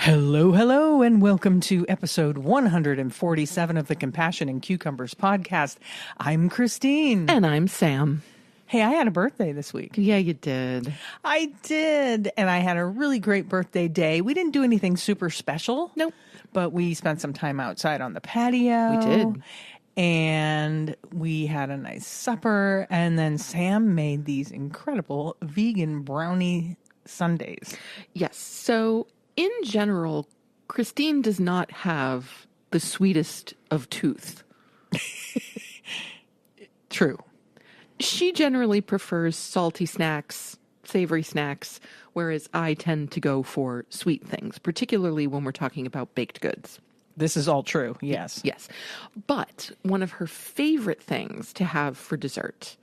Hello, hello, and welcome to episode 147 of the Compassion and Cucumbers podcast. I'm Christine. And I'm Sam. Hey, I had a birthday this week. Yeah, you did. I did, and I had a really great birthday day. We didn't do anything super special. Nope. But we spent some time outside on the patio. We did. And we had a nice supper, and then Sam made these incredible vegan brownie sundaes. Yes. So, in general, Christine does not have the sweetest of tooth. True. She generally prefers salty snacks, savory snacks, whereas I tend to go for sweet things, particularly when we're talking about baked goods. This is all true, yes. Yes. But one of her favorite things to have for dessert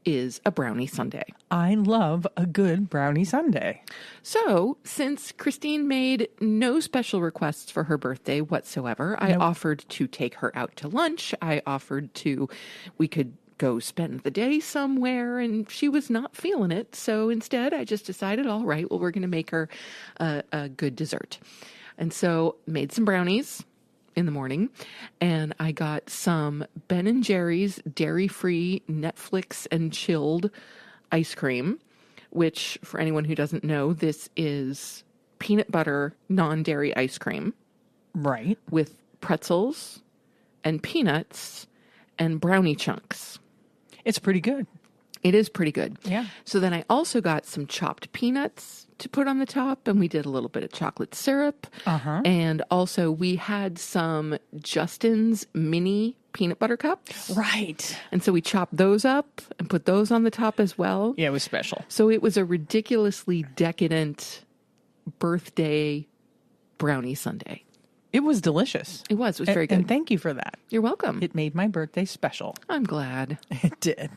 is a brownie sundae. I love a good brownie sundae. So, since Christine made no special requests for her birthday whatsoever, I offered to take her out to lunch. I offered we could go spend the day somewhere, and she was not feeling it. So instead, I just decided, all right, well, we're going to make her a good dessert. And so made some brownies in the morning, and I got some Ben & Jerry's dairy-free Netflix and chilled ice cream, which, for anyone who doesn't know, this is peanut butter non-dairy ice cream. Right. With pretzels and peanuts and brownie chunks. It's pretty good. It is pretty good. Yeah. So then I also got some chopped peanuts to put on the top, and we did a little bit of chocolate syrup. Uh-huh. And also we had some Justin's mini peanut butter cups. Right. And so we chopped those up and put those on the top as well. Yeah, it was special. So it was a ridiculously decadent birthday brownie sundae. It was delicious. It was very good. And thank you for that. You're welcome. It made my birthday special. I'm glad. It did.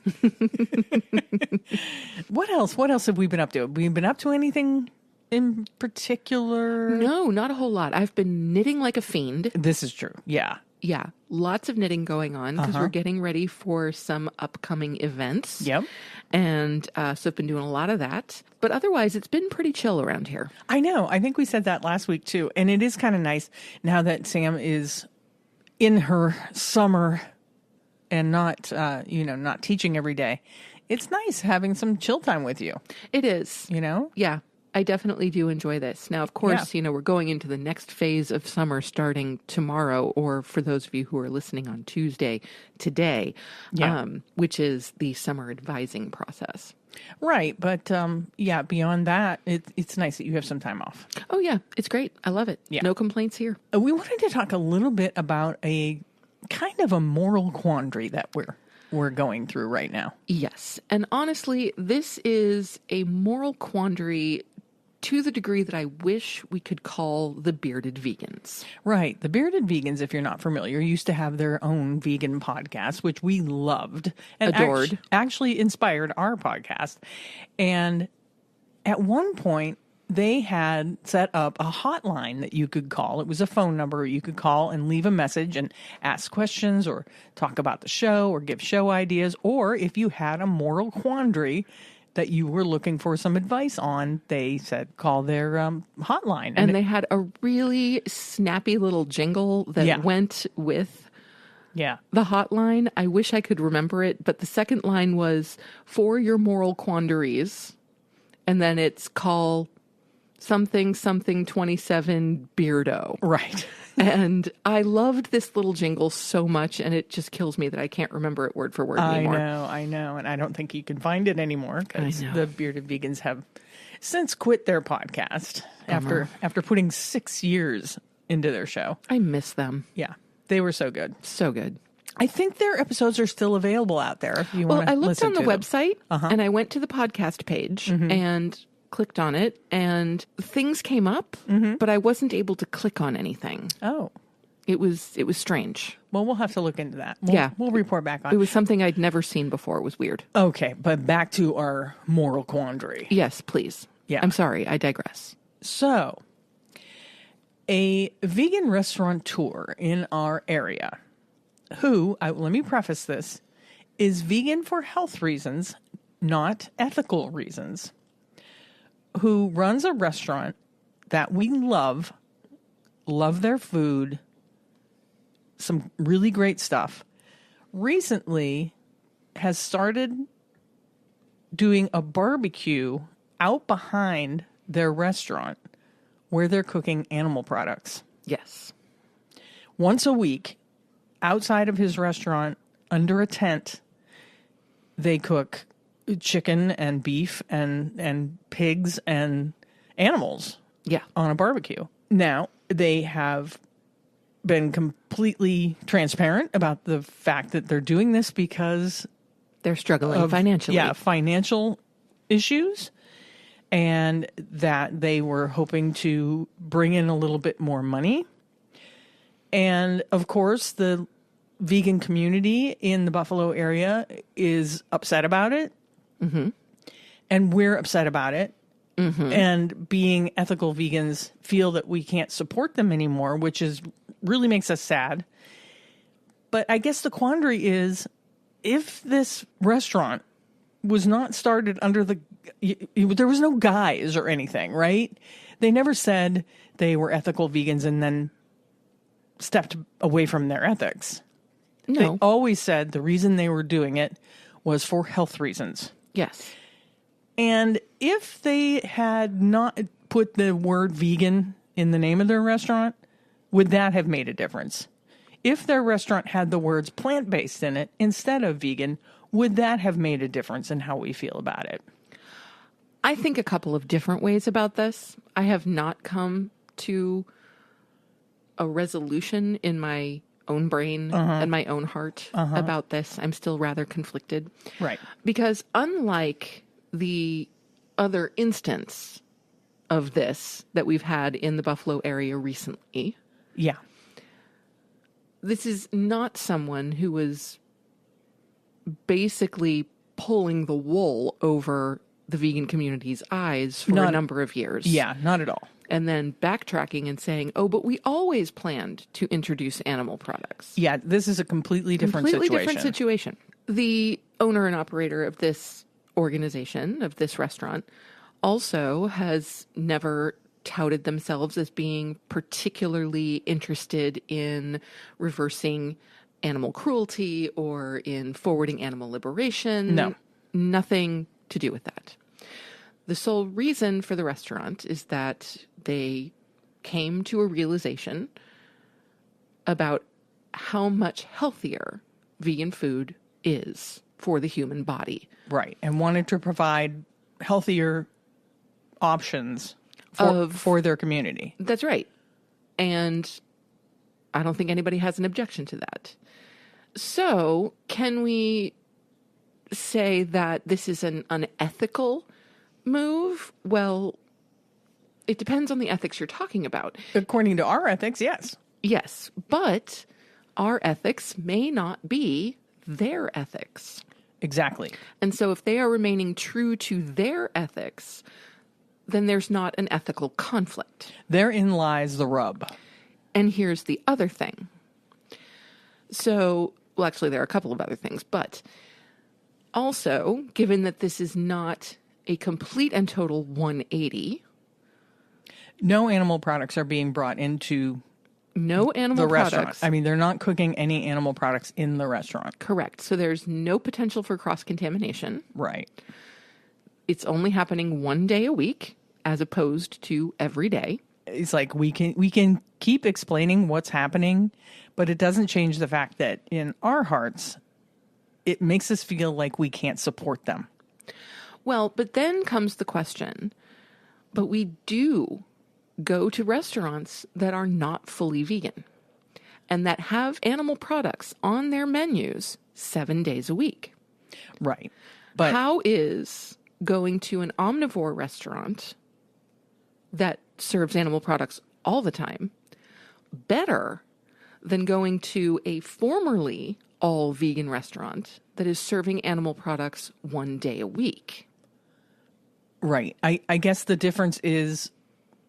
What else? What else have we been up to? Have we been up to anything in particular? No, not a whole lot. I've been knitting like a fiend. This is true. Yeah. Yeah, lots of knitting going on because we're getting ready for some upcoming events. Yep. And so I've been doing a lot of that. But otherwise, it's been pretty chill around here. I know. I think we said that last week, too. And it is kind of nice now that Sam is in her summer and not, not teaching every day. It's nice having some chill time with you. It is. You know? Yeah, I definitely do enjoy this. Now, of course, we're going into the next phase of summer starting tomorrow, or for those of you who are listening on Tuesday, today, which is the summer advising process. Right. But, beyond that, it's nice that you have some time off. Oh, yeah. It's great. I love it. Yeah. No complaints here. We wanted to talk a little bit about a kind of a moral quandary that we're going through right now. Yes. And honestly, this is a moral quandary to the degree that I wish we could call the Bearded Vegans. Right. The Bearded Vegans, if you're not familiar, used to have their own vegan podcast, which we loved and adored. Actually inspired our podcast. And at one point, they had set up a hotline that you could call. It was a phone number you could call and leave a message and ask questions or talk about the show or give show ideas. Or if you had a moral quandary that you were looking for some advice on, they said call their hotline. And they had a really snappy little jingle that went with the hotline. I wish I could remember it, but the second line was, for your moral quandaries. And then it's call something 27 Beardo. Right. And I loved this little jingle so much, and it just kills me that I can't remember it word for word anymore. I know. And I don't think you can find it anymore because the Bearded Vegans have since quit their podcast after putting 6 years into their show. I miss them. Yeah. They were so good. So good. I think their episodes are still available out there if you want to listen to them. I looked on the website, and I went to the podcast page, and clicked on it, and things came up, but I wasn't able to click on anything. Oh. It was strange. Well, we'll have to look into that. We'll report back on it. It was something I'd never seen before. It was weird. Okay, but back to our moral quandary. Yes, please. Yeah. I'm sorry, I digress. So, a vegan restaurateur in our area who, let me preface this, is vegan for health reasons, not ethical reasons, who runs a restaurant that we love love their food, some really great stuff. Recently has started doing a barbecue out behind their restaurant where they're cooking animal products. Yes. Once a week, outside of his restaurant, under a tent, they cook chicken and beef and pigs and animals on a barbecue. Now, they have been completely transparent about the fact that they're doing this because they're struggling financially. Yeah, financial issues. And that they were hoping to bring in a little bit more money. And of course, the vegan community in the Buffalo area is upset about it. Mm-hmm. And we're upset about it. Mm-hmm. And being ethical vegans feel that we can't support them anymore, which is really makes us sad. But I guess the quandary is, if this restaurant was not started under there was no guise or anything, right? They never said they were ethical vegans and then stepped away from their ethics. No. They always said the reason they were doing it was for health reasons. Yes. And if they had not put the word vegan in the name of their restaurant, would that have made a difference? If their restaurant had the words plant-based in it instead of vegan, would that have made a difference in how we feel about it? I think a couple of different ways about this. I have not come to a resolution in my own brain and my own heart about this. I'm still rather conflicted. Right. Because unlike the other instance of this that we've had in the Buffalo area recently, yeah, this is not someone who was basically pulling the wool over the vegan community's eyes for a number of years. Yeah, not at all. And then backtracking and saying, oh, but we always planned to introduce animal products. Yeah, this is a completely different situation. The owner and operator of this organization, of this restaurant, also has never touted themselves as being particularly interested in reversing animal cruelty or in forwarding animal liberation. No. Nothing to do with that. The sole reason for the restaurant is that they came to a realization about how much healthier vegan food is for the human body. Right. And wanted to provide healthier options for their community. That's right. And I don't think anybody has an objection to that. So can we say that this is an unethical move? Well, it depends on the ethics you're talking about. According to our ethics, yes. Yes, but our ethics may not be their ethics. Exactly. And so if they are remaining true to their ethics, then there's not an ethical conflict. Therein lies the rub. And here's the other thing. So, well, actually, there are a couple of other things, but also, given that this is not a complete and total 180. No animal products are being brought into the restaurant. I mean, they're not cooking any animal products in the restaurant. Correct. So there's no potential for cross-contamination. Right. It's only happening one day a week as opposed to every day. It's like we can keep explaining what's happening, but it doesn't change the fact that in our hearts, it makes us feel like we can't support them. Well, but then comes the question, but we do go to restaurants that are not fully vegan and that have animal products on their menus 7 days a week. Right. But how is going to an omnivore restaurant that serves animal products all the time better than going to a formerly all vegan restaurant that is serving animal products 1 day a week? Right. I guess the difference is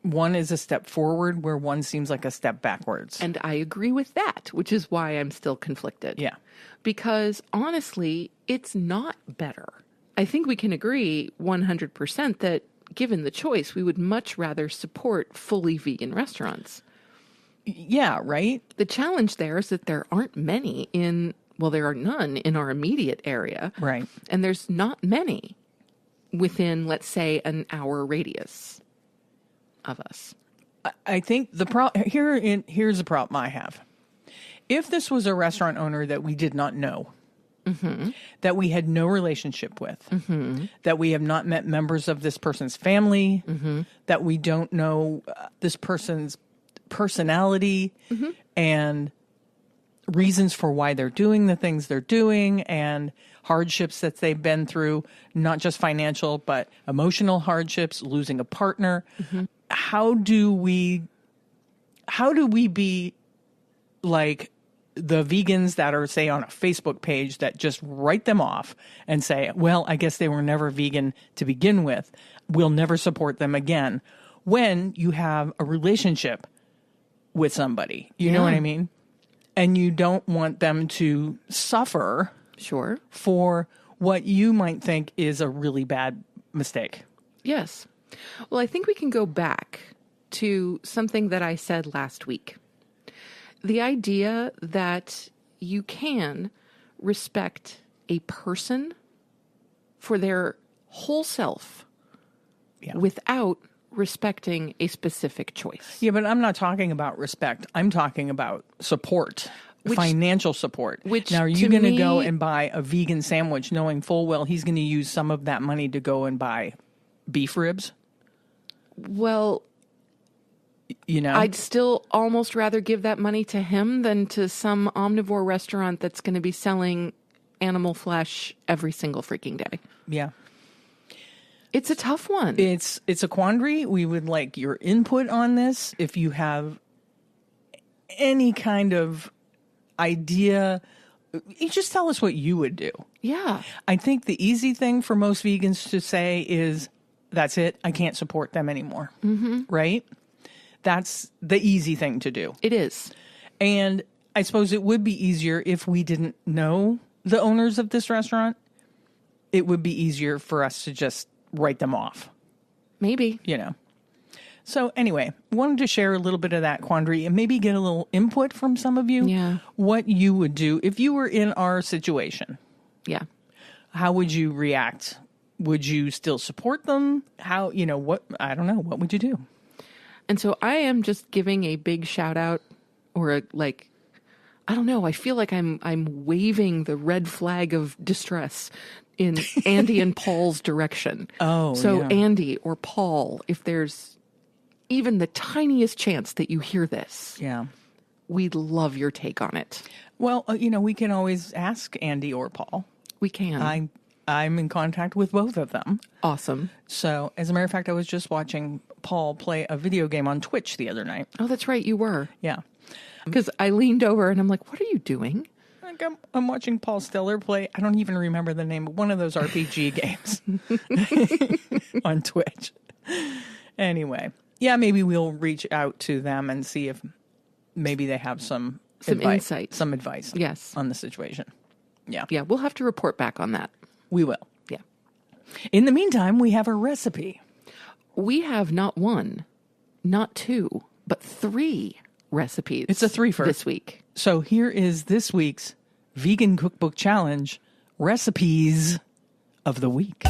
one is a step forward where one seems like a step backwards. And I agree with that, which is why I'm still conflicted. Yeah. Because honestly, it's not better. I think we can agree 100% that given the choice, we would much rather support fully vegan restaurants. Yeah, right? The challenge there is that there aren't many there are none in our immediate area. Right. And there's not many within, let's say, an hour radius of us. I think here's the problem I have. If this was a restaurant owner that we did not know, that we had no relationship with, that we have not met members of this person's family, that we don't know this person's personality and reasons for why they're doing the things they're doing and hardships that they've been through, not just financial, but emotional hardships, losing a partner. How do we be like the vegans that are, say, on a Facebook page that just write them off and say, well, I guess they were never vegan to begin with. We'll never support them again. When you have a relationship with somebody, you know what I mean? And you don't want them to suffer for what you might think is a really bad mistake. Yes. Well, I think we can go back to something that I said last week. The idea that you can respect a person for their whole self without respecting a specific choice. Yeah, but I'm not talking about respect. I'm talking about support, financial support. Now, are you going to go and buy a vegan sandwich knowing full well he's going to use some of that money to go and buy beef ribs? Well, I'd still almost rather give that money to him than to some omnivore restaurant that's going to be selling animal flesh every single freaking day. Yeah. It's a tough one. It's a quandary. We would like your input on this. If you have any kind of idea, you just tell us what you would do. Yeah. I think the easy thing for most vegans to say is, that's it. I can't support them anymore. Right? That's the easy thing to do. It is. And I suppose it would be easier if we didn't know the owners of this restaurant. It would be easier for us to just write them off. Maybe. So anyway, wanted to share a little bit of that quandary and maybe get a little input from some of you. Yeah. What you would do if you were in our situation. Yeah. How would you react? Would you still support them? How, what, I don't know. What would you do? And so I am just giving a big shout out I don't know. I feel like I'm waving the red flag of distress in Andy and Paul's direction. Oh, so yeah. Andy or Paul, if there's even the tiniest chance that you hear this, we'd love your take on it. Well, we can always ask Andy or Paul. We can. I'm in contact with both of them. Awesome. So, as a matter of fact, I was just watching Paul play a video game on Twitch the other night. Oh, that's right. You were. Yeah. Because I leaned over and I'm like, what are you doing? I'm watching Paul Steller play, I don't even remember the name, but one of those RPG games on Twitch. Anyway, maybe we'll reach out to them and see if maybe they have some insight. Some advice yes. on the situation. Yeah. Yeah, we'll have to report back on that. We will. Yeah. In the meantime, we have a recipe. We have not one, not two, but 3 recipes. It's a 3-fer this week. So here is this week's Vegan Cookbook Challenge recipes of the week.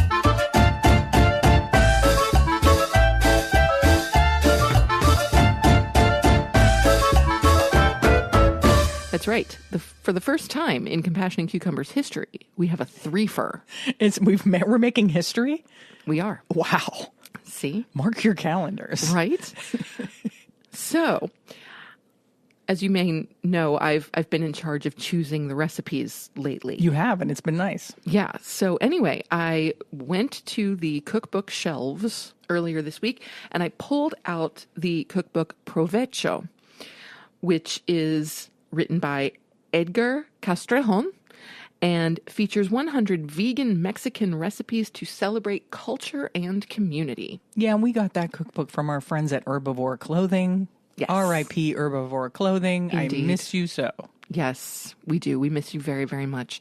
That's right. For the first time in Compassion and Cucumbers history, we have a 3-fer. We're making history? We are. Wow. See? Mark your calendars. Right? So, as you may know, I've been in charge of choosing the recipes lately. You have, and it's been nice. Yeah. So anyway, I went to the cookbook shelves earlier this week, and I pulled out the cookbook Provecho, which is written by Edgar Castrejon and features 100 vegan Mexican recipes to celebrate culture and community. Yeah, we got that cookbook from our friends at Herbivore Clothing. Yes. R.I.P. Herbivore Clothing. Indeed. I miss you so. Yes, we do. We miss you very, very much.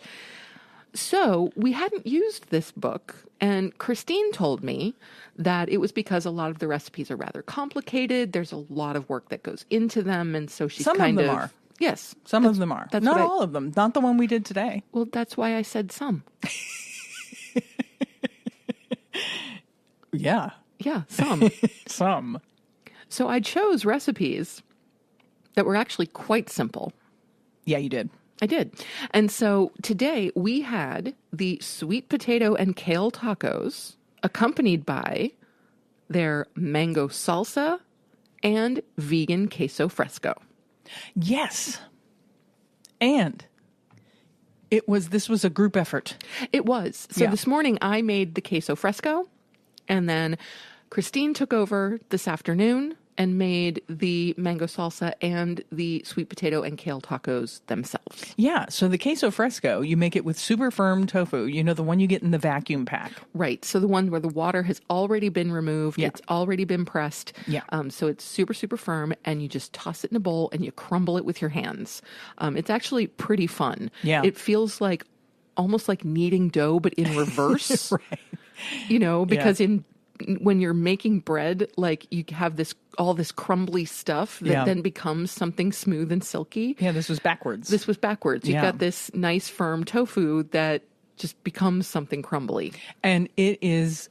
So we hadn't used this book, and Christine told me that it was because a lot of the recipes are rather complicated. There's a lot of work that goes into them, and so she's Some of them are. Yes. Some of them are. Not all of them. Not the one we did today. Well, that's why I said some. Yeah. Yeah, some. Some. So I chose recipes that were actually quite simple. Yeah, you did. I did. And so today we had the sweet potato and kale tacos accompanied by their mango salsa and vegan queso fresco. Yes. And this was a group effort. It was. So this morning I made the queso fresco, and then Christine took over this afternoon and made the mango salsa and the sweet potato and kale tacos themselves. Yeah. So the queso fresco, you make it with super firm tofu, the one you get in the vacuum pack. Right. So the one where the water has already been removed. Yeah. It's already been pressed. Yeah. So it's super, super firm, and you just toss it in a bowl and you crumble it with your hands. It's actually pretty fun. Yeah. It feels like almost like kneading dough, but in reverse. Right. Because when you're making bread, like you have all this crumbly stuff that then becomes something smooth and silky. Yeah, this was backwards. You've got this nice firm tofu that just becomes something crumbly. And it is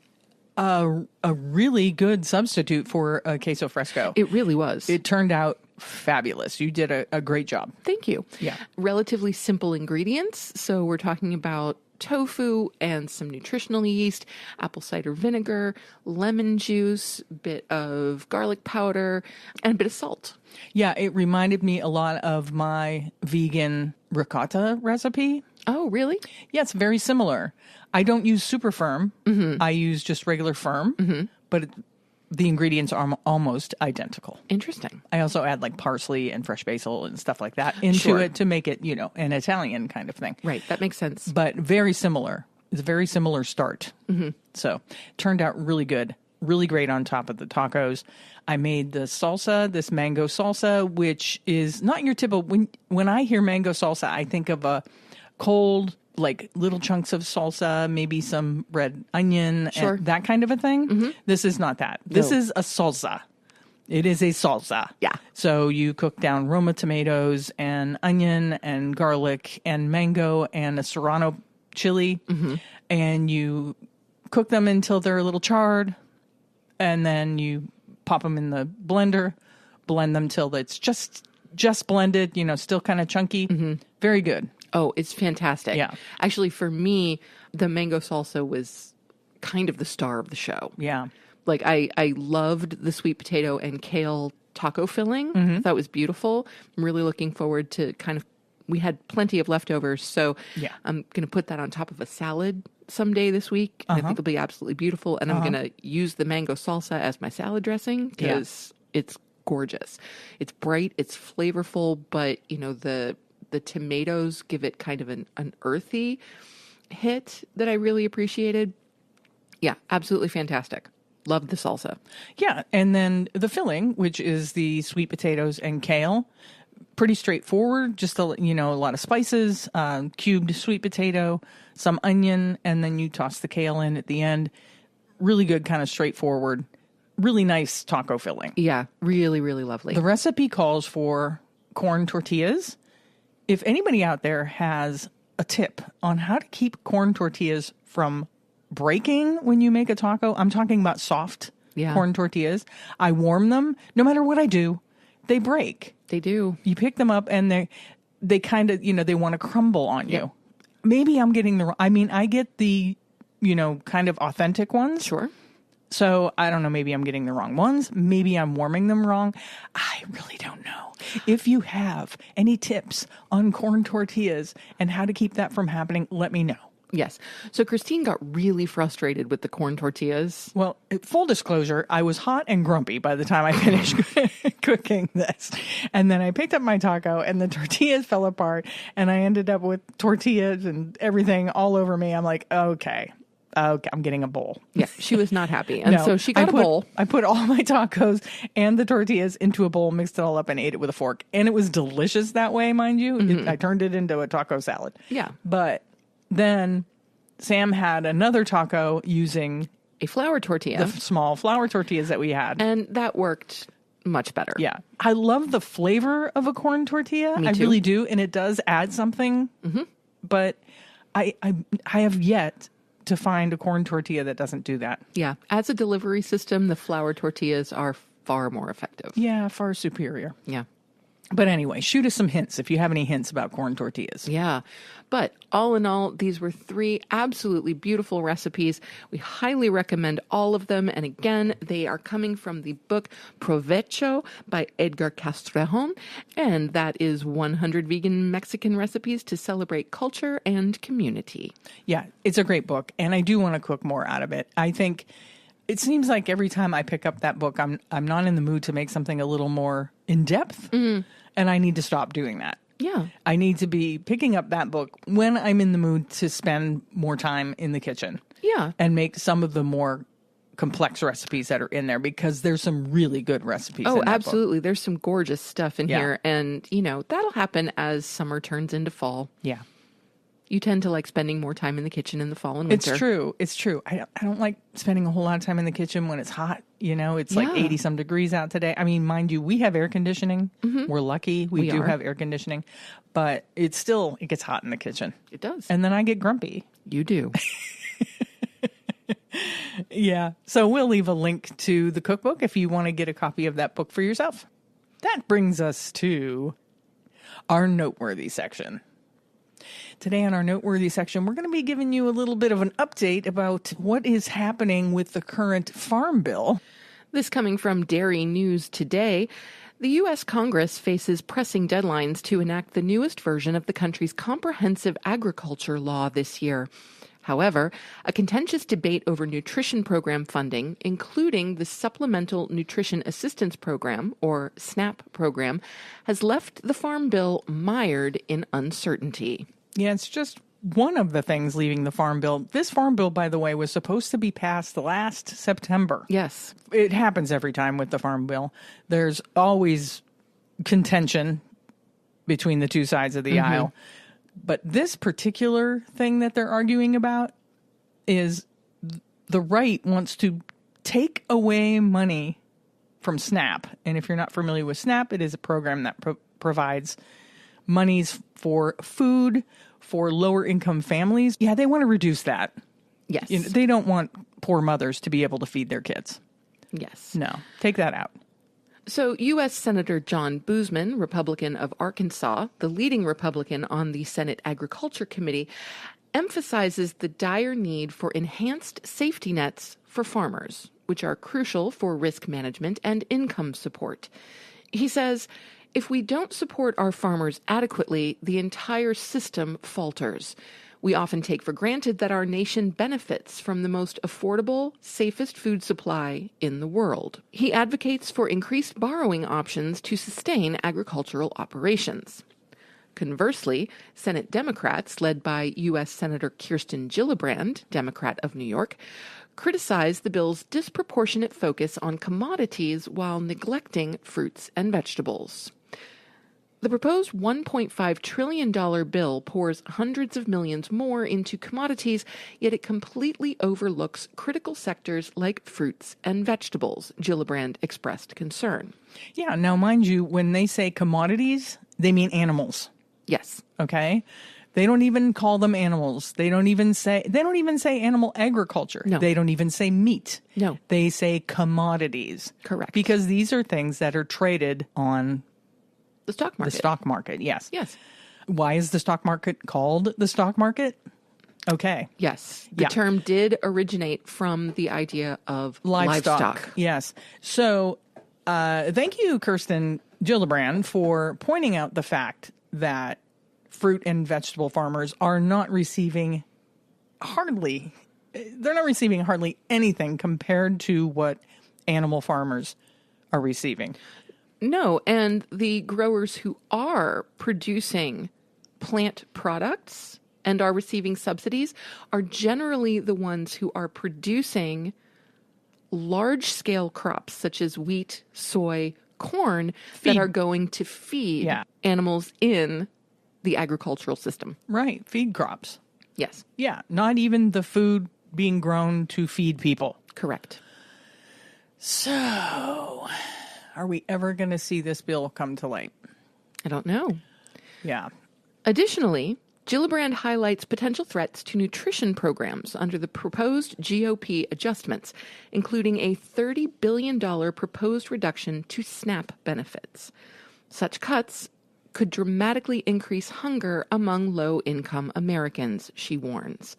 a really good substitute for a queso fresco. It really was. It turned out fabulous. You did a great job. Thank you. Yeah. Relatively simple ingredients. So we're talking about tofu and some nutritional yeast, apple cider vinegar, lemon juice, bit of garlic powder, and a bit of salt. Yeah, it reminded me a lot of my vegan ricotta recipe. Oh, really? Yeah, it's very similar. I don't use super firm. Mm-hmm. I use just regular firm, but the ingredients are almost identical. Interesting. I also add like parsley and fresh basil and stuff like that into it to make it, an Italian kind of thing. Right. That makes sense. But very similar. It's a very similar start. Mm-hmm. So turned out really good. Really great on top of the tacos. I made the salsa, this mango salsa, which is not your typical. When I hear mango salsa, I think of a cold, like little chunks of salsa, maybe some red onion, and that kind of a thing. Mm-hmm. This is not that. This is a salsa. It is a salsa. Yeah. So you cook down Roma tomatoes and onion and garlic and mango and a serrano chili, and you cook them until they're a little charred, and then you pop them in the blender, blend them till it's just blended, still kind of chunky. Mm-hmm. Very good. Oh, it's fantastic. Yeah. Actually, for me, the mango salsa was kind of the star of the show. Yeah. Like, I loved the sweet potato and kale taco filling. I thought it was beautiful. I'm really looking forward to we had plenty of leftovers, so I'm going to put that on top of a salad someday this week. I think it'll be absolutely beautiful, and I'm going to use the mango salsa as my salad dressing because it's gorgeous. It's bright, it's flavorful, but, the tomatoes give it kind of an earthy hit that I really appreciated. Yeah, absolutely fantastic. Loved the salsa. Yeah, and then the filling, which is the sweet potatoes and kale, pretty straightforward. Just a lot of spices, cubed sweet potato, some onion, and then you toss the kale in at the end. Really good, kind of straightforward, really nice taco filling. Yeah, really, really lovely. The recipe calls for corn tortillas. If anybody out there has a tip on how to keep corn tortillas from breaking when you make a taco, I'm talking about soft corn tortillas. I warm them. No matter what I do, they break. They do. You pick them up and they kind of, they want to crumble on you. Maybe I'm getting I get the, kind of authentic ones. Sure. So I don't know, maybe I'm getting the wrong ones. Maybe I'm warming them wrong. I really don't know. If you have any tips on corn tortillas and how to keep that from happening, let me know. Yes. So Christine got really frustrated with the corn tortillas. Well, full disclosure, I was hot and grumpy by the time I finished cooking this. And then I picked up my taco and the tortillas fell apart and I ended up with tortillas and everything all over me. I'm like, okay, I'm getting a bowl. Yeah, she was not happy. And so she got a bowl. I put all my tacos and the tortillas into a bowl, mixed it all up, and ate it with a fork. And it was delicious that way, mind you. I turned it into a taco salad. Yeah. But Then Sam had another taco using A flour tortilla. the small flour tortillas that we had. And that worked much better. Yeah. I love the flavor of a corn tortilla. Me I too. really do. And it does add something. Mm-hmm. But I have yet to find a corn tortilla that doesn't do that. Yeah. As a delivery system, the flour tortillas are far more effective. Yeah, far superior. Yeah. But anyway, shoot us some hints if you have any hints about corn tortillas. Yeah. But all in all, these were 3 absolutely beautiful recipes. We highly recommend all of them. And again, they are coming from the book Provecho by Edgar Castrejon. And that is 100 vegan Mexican recipes to celebrate culture and community. Yeah, it's a great book. And I do want to cook more out of it. I think it seems like every time I pick up that book, I'm not in the mood to make something a little more in-depth. And I need to stop doing that. Yeah. I need to be picking up that book when I'm in the mood to spend more time in the kitchen. Yeah. And make some of the more complex recipes that are in there, because there's some really good recipes in that absolutely. book. There's some gorgeous stuff in here. And, that'll happen as summer turns into fall. Yeah. You tend to like spending more time in the kitchen in the fall and winter. It's true. It's true. I don't like spending a whole lot of time in the kitchen when it's hot. It's like 80 some degrees out today. I mean, mind you, we have air conditioning. We're lucky. We do have air conditioning, but it gets hot in the kitchen. It does. And then I get grumpy. You do. Yeah. So we'll leave a link to the cookbook if you want to get a copy of that book for yourself. That brings us to our Noteworthy section. Today on our Noteworthy section, we're going to be giving you a little bit of an update about what is happening with the current farm bill. This coming from Dairy News Today. The U.S. Congress faces pressing deadlines to enact the newest version of the country's comprehensive agriculture law this year. However, a contentious debate over nutrition program funding, including the Supplemental Nutrition Assistance Program, or SNAP program, has left the Farm Bill mired in uncertainty. Yeah, it's just one of the things leaving the Farm Bill. This Farm Bill, by the way, was supposed to be passed last September. Yes. It happens every time with the Farm Bill. There's always contention between the two sides of the aisle. But this particular thing that they're arguing about is the right wants to take away money from SNAP. And if you're not familiar with SNAP, it is a program that provides monies for food for lower income families. Yeah, they want to reduce that. Yes. They don't want poor mothers to be able to feed their kids. Yes. No, take that out. So, U.S. Senator John Boozman, Republican of Arkansas, the leading Republican on the Senate Agriculture Committee, emphasizes the dire need for enhanced safety nets for farmers, which are crucial for risk management and income support. He says, if we don't support our farmers adequately, the entire system falters. We often take for granted that our nation benefits from the most affordable, safest food supply in the world. He advocates for increased borrowing options to sustain agricultural operations. Conversely, Senate Democrats, led by U.S. Senator Kirsten Gillibrand, Democrat of New York, criticized the bill's disproportionate focus on commodities while neglecting fruits and vegetables. The proposed $1.5 trillion bill pours hundreds of millions more into commodities, yet it completely overlooks critical sectors like fruits and vegetables, Gillibrand expressed concern. Yeah, now mind you, when they say commodities, they mean animals. Yes. Okay? They don't even call them animals. They don't even say animal agriculture. No. They don't even say meat. No. They say commodities. Correct. Because these are things that are traded on the stock market. The stock market, yes. Yes. Why is the stock market called the stock market? Okay. Yes. The term did originate from the idea of livestock. Yes. So thank you, Kirsten Gillibrand, for pointing out the fact that fruit and vegetable farmers are not receiving hardly anything compared to what animal farmers are receiving. No, and the growers who are producing plant products and are receiving subsidies are generally the ones who are producing large-scale crops such as wheat, soy, corn that are going to feed animals in the agricultural system. Right, feed crops. Yes. Yeah, not even the food being grown to feed people. Correct. So, are we ever going to see this bill come to light? I don't know. Yeah. Additionally, Gillibrand highlights potential threats to nutrition programs under the proposed GOP adjustments, including a $30 billion proposed reduction to SNAP benefits. Such cuts could dramatically increase hunger among low-income Americans, she warns.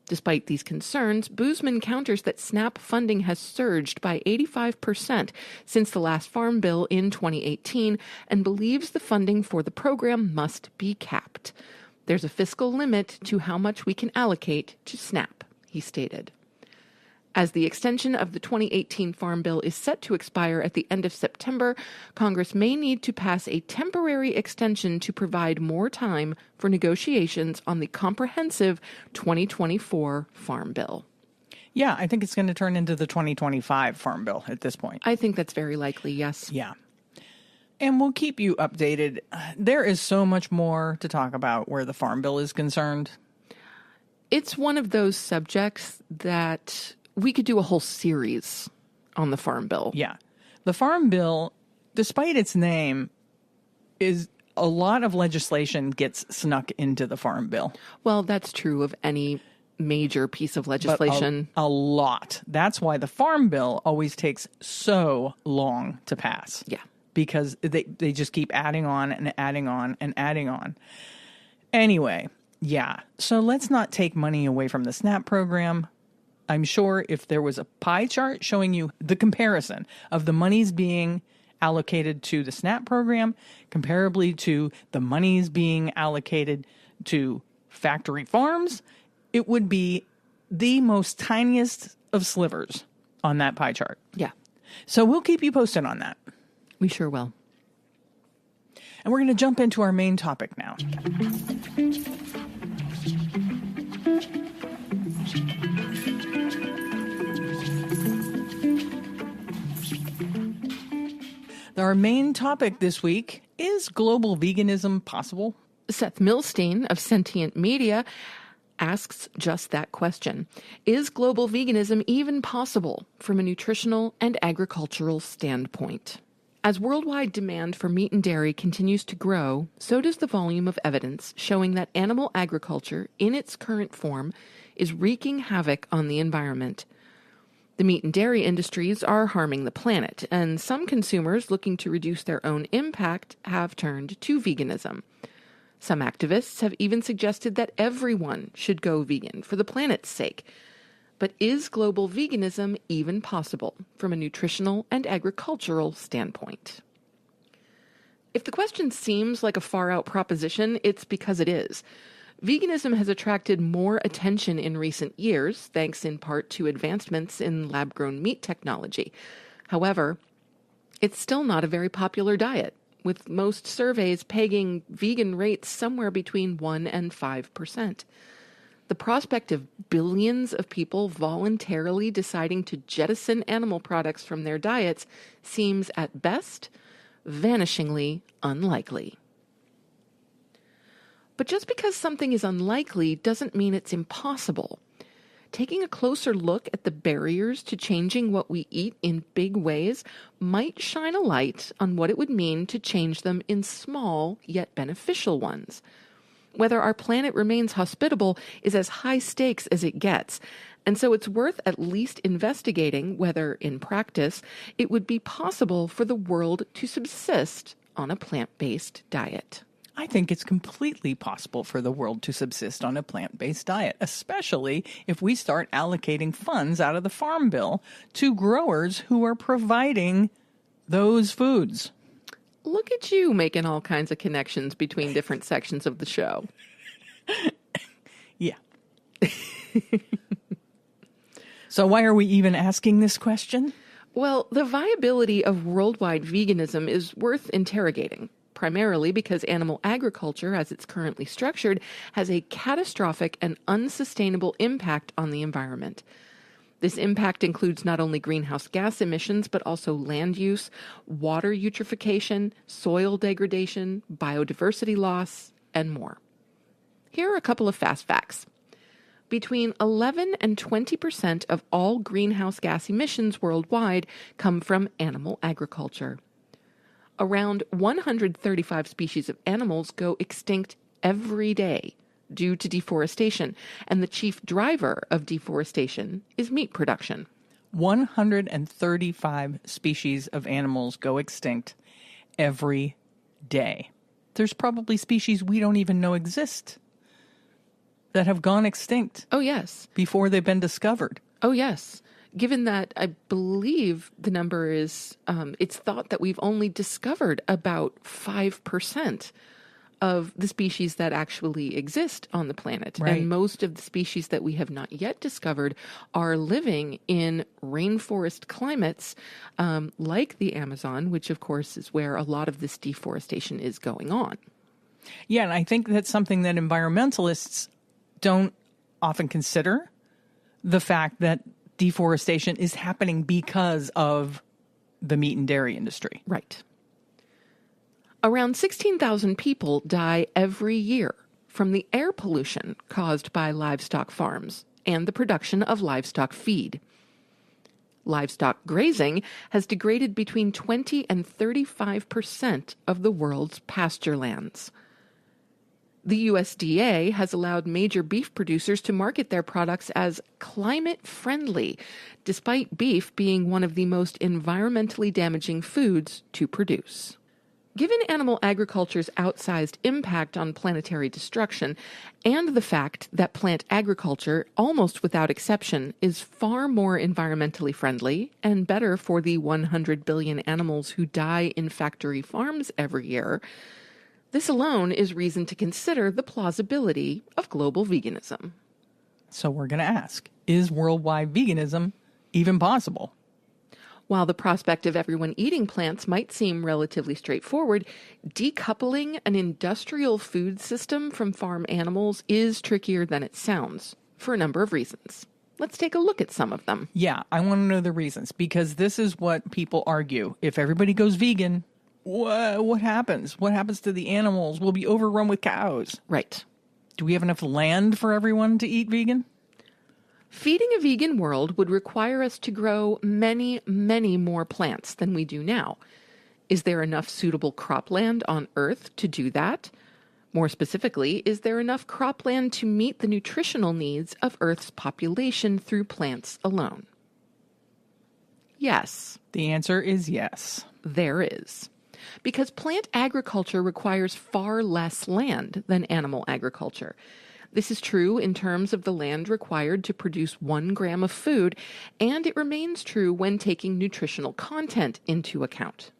Despite these concerns, Boozman counters that SNAP funding has surged by 85% since the last Farm Bill in 2018 and believes the funding for the program must be capped. There's a fiscal limit to how much we can allocate to SNAP, he stated. As the extension of the 2018 Farm Bill is set to expire at the end of September, Congress may need to pass a temporary extension to provide more time for negotiations on the comprehensive 2024 Farm Bill. Yeah, I think it's going to turn into the 2025 Farm Bill at this point. I think that's very likely, yes. Yeah. And we'll keep you updated. There is so much more to talk about where the Farm Bill is concerned. It's one of those subjects that we could do a whole series on the Farm Bill. Yeah. The Farm Bill, despite its name, is a lot of legislation gets snuck into the Farm Bill. Well, that's true of any major piece of legislation. But a lot. That's why the Farm Bill always takes so long to pass. Yeah. Because they just keep adding on and adding on and adding on. Anyway, yeah. So let's not take money away from the SNAP program. I'm sure if there was a pie chart showing you the comparison of the monies being allocated to the SNAP program comparably to the monies being allocated to factory farms, it would be the most tiniest of slivers on that pie chart. Yeah. So we'll keep you posted on that. We sure will. And we're going to jump into our main topic now. Our main topic this week is global veganism possible? Seth Milstein of Sentient Media asks just that question. Is global veganism even possible from a nutritional and agricultural standpoint? As worldwide demand for meat and dairy continues to grow, so does the volume of evidence showing that animal agriculture, in its current form, is wreaking havoc on the environment. The meat and dairy industries are harming the planet, and some consumers looking to reduce their own impact have turned to veganism. Some activists have even suggested that everyone should go vegan for the planet's sake. But is global veganism even possible from a nutritional and agricultural standpoint? If the question seems like a far-out proposition, it's because it is. Veganism has attracted more attention in recent years, thanks in part to advancements in lab-grown meat technology. However, it's still not a very popular diet, with most surveys pegging vegan rates somewhere between 1% and 5%. The prospect of billions of people voluntarily deciding to jettison animal products from their diets seems, at best, vanishingly unlikely. But just because something is unlikely doesn't mean it's impossible. Taking a closer look at the barriers to changing what we eat in big ways might shine a light on what it would mean to change them in small yet beneficial ones. Whether our planet remains hospitable is as high stakes as it gets, and so it's worth at least investigating whether, in practice, it would be possible for the world to subsist on a plant-based diet. I think it's completely possible for the world to subsist on a plant-based diet, especially if we start allocating funds out of the Farm Bill to growers who are providing those foods. Look at you making all kinds of connections between different sections of the show. Yeah. So why are we even asking this question? Well, the viability of worldwide veganism is worth interrogating. Primarily because animal agriculture, as it's currently structured, has a catastrophic and unsustainable impact on the environment. This impact includes not only greenhouse gas emissions, but also land use, water eutrophication, soil degradation, biodiversity loss, and more. Here are a couple of fast facts. Between 11 and 20% of all greenhouse gas emissions worldwide come from animal agriculture. Around 135 species of animals go extinct every day due to deforestation, and the chief driver of deforestation is meat production. 135 species of animals go extinct every day. There's probably species we don't even know exist that have gone extinct. Oh, yes. Before they've been discovered. Oh, yes. Given that I believe the number is, it's thought that we've only discovered about 5% of the species that actually exist on the planet. Right. And most of the species that we have not yet discovered are living in rainforest climates like the Amazon, which of course is where a lot of this deforestation is going on. Yeah, and I think that's something that environmentalists don't often consider, the fact that deforestation is happening because of the meat and dairy industry. Right. Around 16,000 people die every year from the air pollution caused by livestock farms and the production of livestock feed. Livestock grazing has degraded between 20 and 35% of the world's pasture lands. The USDA has allowed major beef producers to market their products as climate-friendly, despite beef being one of the most environmentally damaging foods to produce. Given animal agriculture's outsized impact on planetary destruction, and the fact that plant agriculture, almost without exception, is far more environmentally friendly and better for the 100 billion animals who die in factory farms every year, this alone is reason to consider the plausibility of global veganism. So we're going to ask, is worldwide veganism even possible? While the prospect of everyone eating plants might seem relatively straightforward, decoupling an industrial food system from farm animals is trickier than it sounds, for a number of reasons. Let's take a look at some of them. Yeah, I want to know the reasons, because this is what people argue. If everybody goes vegan, what happens? What happens to the animals? We'll be overrun with cows. Right. Do we have enough land for everyone to eat vegan? Feeding a vegan world would require us to grow many, many more plants than we do now. Is there enough suitable cropland on Earth to do that? More specifically, is there enough cropland to meet the nutritional needs of Earth's population through plants alone? Yes. The answer is yes. There is. Because plant agriculture requires far less land than animal agriculture. This is true in terms of the land required to produce 1 gram of food, and it remains true when taking nutritional content into account.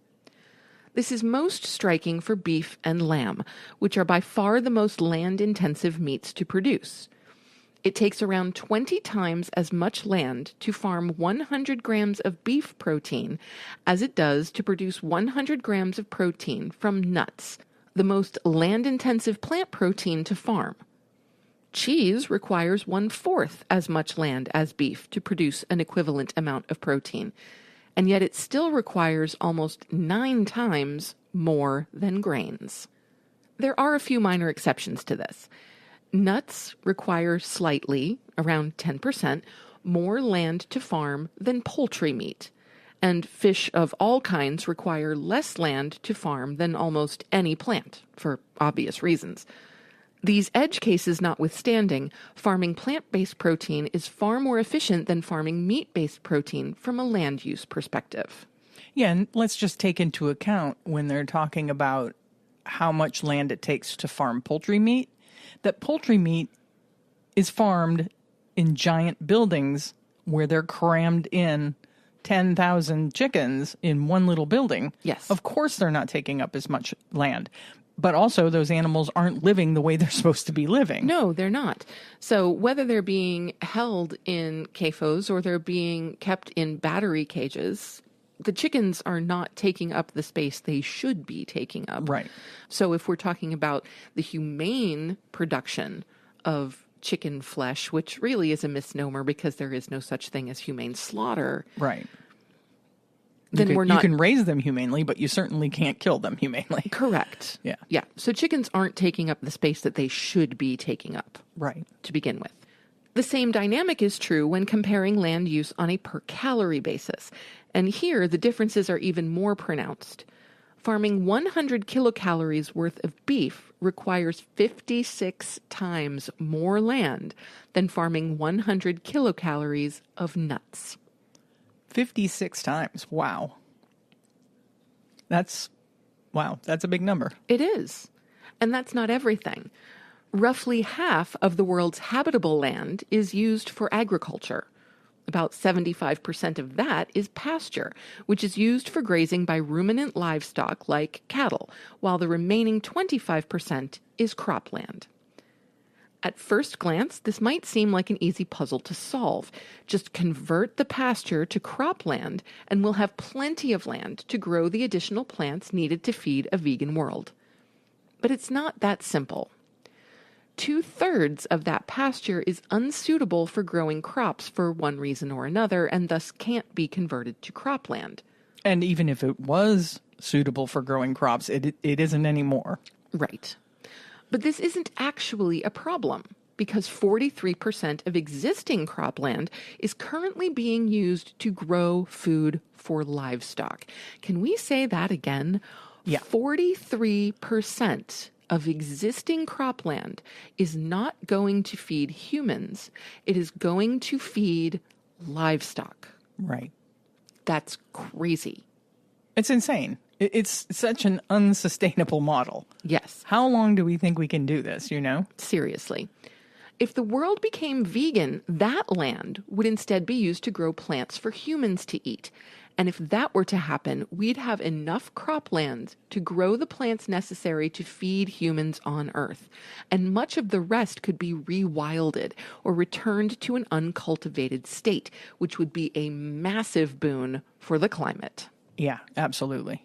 This is most striking for beef and lamb, which are by far the most land-intensive meats to produce. It takes around 20 times as much land to farm 100 grams of beef protein as it does to produce 100 grams of protein from nuts, the most land-intensive plant protein to farm. Cheese requires 1/4 as much land as beef to produce an equivalent amount of protein, and yet it still requires almost 9 times more than grains. There are a few minor exceptions to this. Nuts require slightly, around 10%, more land to farm than poultry meat, and fish of all kinds require less land to farm than almost any plant, for obvious reasons. These edge cases notwithstanding, farming plant-based protein is far more efficient than farming meat-based protein from a land use perspective. Yeah, and let's just take into account when they're talking about how much land it takes to farm poultry meat, that poultry meat is farmed in giant buildings where they're crammed in 10,000 chickens in one little building. Yes. Of course they're not taking up as much land. But also, those animals aren't living the way they're supposed to be living. No, they're not. So whether they're being held in CAFOs or they're being kept in battery cages, the chickens are not taking up the space they should be taking up. Right. So if we're talking about the humane production of chicken flesh, which really is a misnomer because there is no such thing as humane slaughter. Right. then we're not... You can raise them humanely, but you certainly can't kill them humanely. Correct. Yeah. Yeah. So chickens aren't taking up the space that they should be taking up. Right. To begin with. The same dynamic is true when comparing land use on a per calorie basis. And here, the differences are even more pronounced. Farming 100 kilocalories worth of beef requires 56 times more land than farming 100 kilocalories of nuts. 56 times. Wow. That's a big number. It is. And that's not everything. Roughly half of the world's habitable land is used for agriculture. About 75% of that is pasture, which is used for grazing by ruminant livestock like cattle, while the remaining 25% is cropland. At first glance, this might seem like an easy puzzle to solve. Just convert the pasture to cropland, and we'll have plenty of land to grow the additional plants needed to feed a vegan world. But it's not that simple. 2/3 of that pasture is unsuitable for growing crops for one reason or another, and thus can't be converted to cropland. And even if it was suitable for growing crops, it isn't anymore. Right. But this isn't actually a problem, because 43% of existing cropland is currently being used to grow food for livestock. Can we say that again? Yeah. 43% of existing cropland is not going to feed humans. It is going to feed livestock. Right. That's crazy. It's insane. It's such an unsustainable model. Yes. How long do we think we can do this, you know? Seriously. If the world became vegan, that land would instead be used to grow plants for humans to eat. And if that were to happen, we'd have enough cropland to grow the plants necessary to feed humans on Earth. And much of the rest could be rewilded or returned to an uncultivated state, which would be a massive boon for the climate. Yeah, absolutely.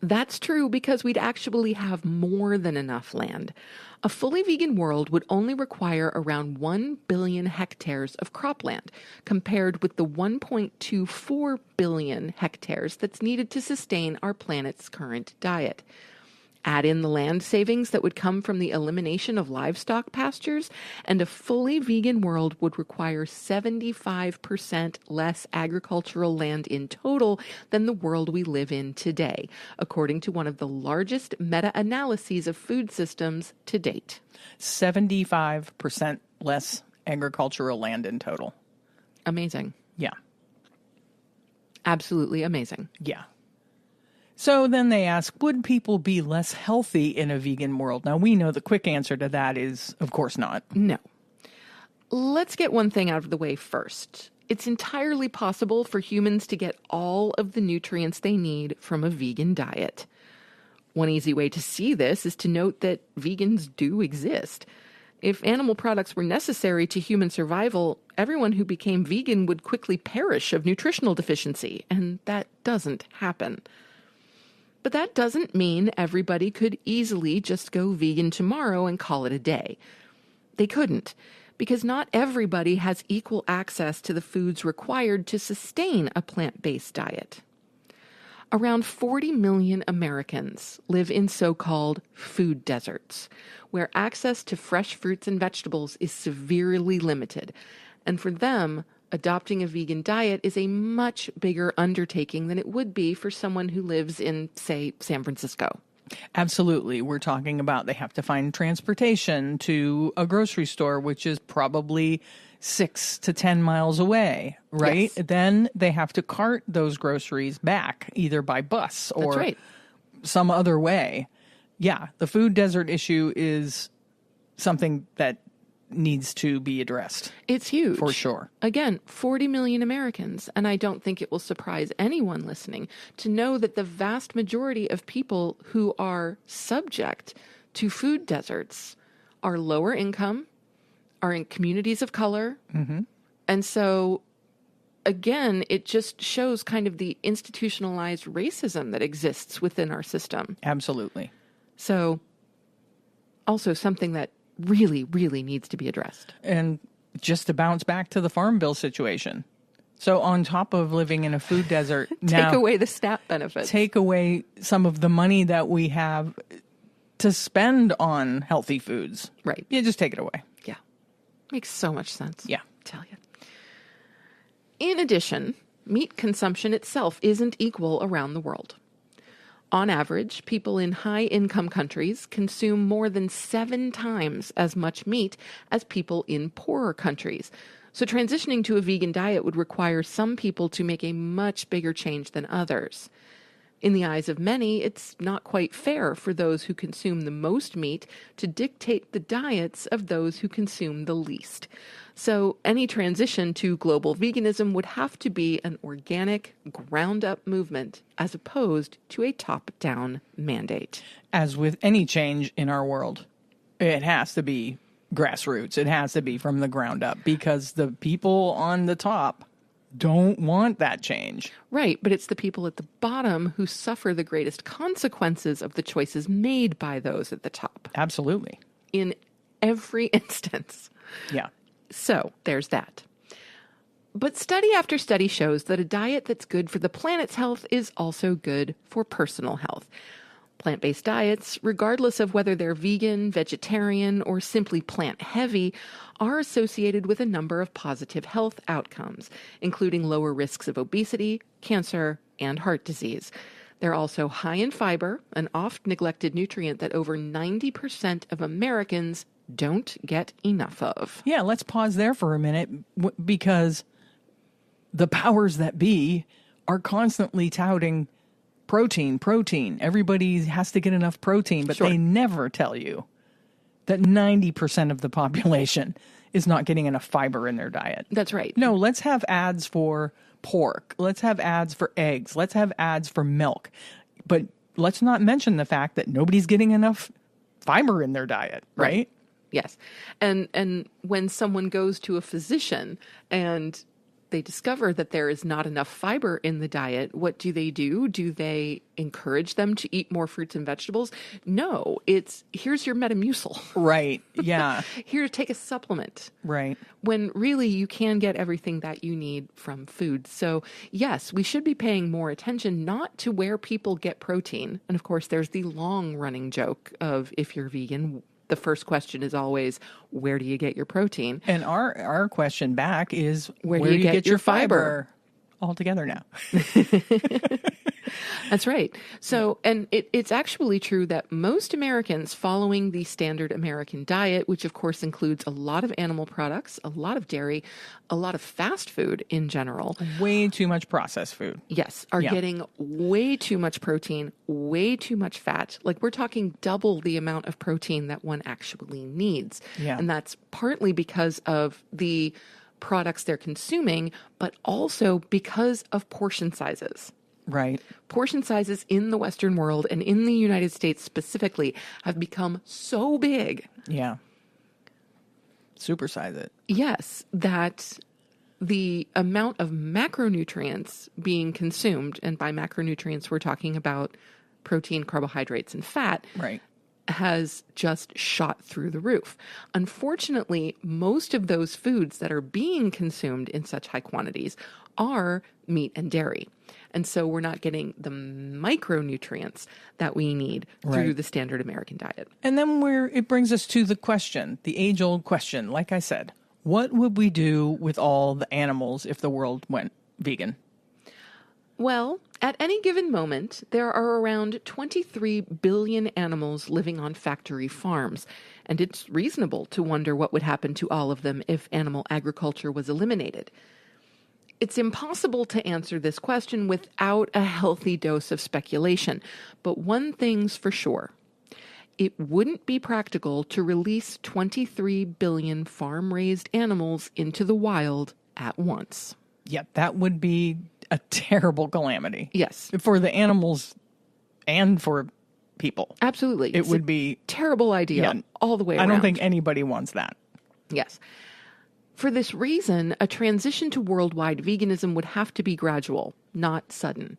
That's true because we'd actually have more than enough land. A fully vegan world would only require around 1 billion hectares of cropland, compared with the 1.24 billion hectares that's needed to sustain our planet's current diet. Add in the land savings that would come from the elimination of livestock pastures, and a fully vegan world would require 75% less agricultural land in total than the world we live in today, according to one of the largest meta-analyses of food systems to date. 75% less agricultural land in total. Amazing. Yeah. Absolutely amazing. Yeah. So then they ask, would people be less healthy in a vegan world? Now, we know the quick answer to that is, of course not. No. Let's get one thing out of the way first. It's entirely possible for humans to get all of the nutrients they need from a vegan diet. One easy way to see this is to note that vegans do exist. If animal products were necessary to human survival, everyone who became vegan would quickly perish of nutritional deficiency, and that doesn't happen. But that doesn't mean everybody could easily just go vegan tomorrow and call it a day. They couldn't, because not everybody has equal access to the foods required to sustain a plant-based diet. Around 40 million Americans live in so-called food deserts, where access to fresh fruits and vegetables is severely limited. And for them, adopting a vegan diet is a much bigger undertaking than it would be for someone who lives in, say, San Francisco. Absolutely. We're talking about they have to find transportation to a grocery store, which is probably 6 to 10 miles away, right? Yes. Then they have to cart those groceries back either by bus or some other way. Yeah, the food desert issue is something that needs to be addressed. It's huge. For sure. Again, 40 million Americans, and I don't think it will surprise anyone listening to know that the vast majority of people who are subject to food deserts are lower income, are in communities of color. Mm-hmm. And so, again, it just shows kind of the institutionalized racism that exists within our system. Absolutely. So, also something that really, really needs to be addressed. And just to bounce back to the Farm Bill situation, So on top of living in a food desert, now Take away the SNAP benefits. take away some of the money that we have to spend on healthy foods. Right. Yeah, just take it away. Yeah. Makes so much sense. Yeah. I tell you. In addition, meat consumption itself isn't equal around the world. On average, people in high-income countries consume more than 7 times as much meat as people in poorer countries. So transitioning to a vegan diet would require some people to make a much bigger change than others. In the eyes of many, it's not quite fair for those who consume the most meat to dictate the diets of those who consume the least. So any transition to global veganism would have to be an organic, ground-up movement as opposed to a top-down mandate. As with any change in our world, it has to be grassroots. It has to be from the ground up because the people on the top don't want that change. Right, but it's the people at the bottom who suffer the greatest consequences of the choices made by those at the top. Absolutely. In every instance. Yeah. So there's that. But study after study shows that a diet that's good for the planet's health is also good for personal health. Plant-based diets, regardless of whether they're vegan, vegetarian, or simply plant-heavy, are associated with a number of positive health outcomes, including lower risks of obesity, cancer, and heart disease. They're also high in fiber, an oft-neglected nutrient that over 90% of Americans don't get enough of. Yeah, let's pause there for a minute because the powers that be are constantly touting protein. Everybody has to get enough protein, but Sure. they never tell you that 90% of the population is not getting enough fiber in their diet. That's right. No, let's have ads for pork. Let's have ads for eggs. Let's have ads for milk. But let's not mention the fact that nobody's getting enough fiber in their diet, right? Yes. And when someone goes to a physician and they discover that there is not enough fiber in the diet, what do? Do they encourage them to eat more fruits and vegetables? No, it's here's your Metamucil. Right. Yeah. Here, take a supplement. Right. When really you can get everything that you need from food. So yes, we should be paying more attention not to where people get protein. And of course, there's the long running joke of if you're vegan, the first question is always, where do you get your protein? And our question back is, Where do you get your fiber? All together now. That's right. So, and it's actually true that most Americans following the standard American diet, which of course includes a lot of animal products, a lot of dairy, a lot of fast food in general. Way too much processed food. Yes, are getting way too much protein, way too much fat. Like we're talking double the amount of protein that one actually needs. Yeah. And that's partly because of the products they're consuming, but also because of portion sizes. Right. Portion sizes in the Western world and in the United States specifically have become so big. Yeah. Supersize it. Yes, that the amount of macronutrients being consumed, and by macronutrients we're talking about protein, carbohydrates, and fat, Right. has just shot through the roof. Unfortunately, most of those foods that are being consumed in such high quantities are meat and dairy. And so we're not getting the micronutrients that we need through Right. the standard American diet. And then it brings us to the question, the age-old question. Like I said, what would we do with all the animals if the world went vegan? Well, at any given moment, there are around 23 billion animals living on factory farms, and it's reasonable to wonder what would happen to all of them if animal agriculture was eliminated. It's impossible to answer this question without a healthy dose of speculation, but one thing's for sure. It wouldn't be practical to release 23 billion farm-raised animals into the wild at once. Yep, that would be a terrible calamity. Yes. For the animals and for people. Absolutely. It would be terrible idea all the way around. I don't think anybody wants that. Yes. For this reason, a transition to worldwide veganism would have to be gradual, not sudden.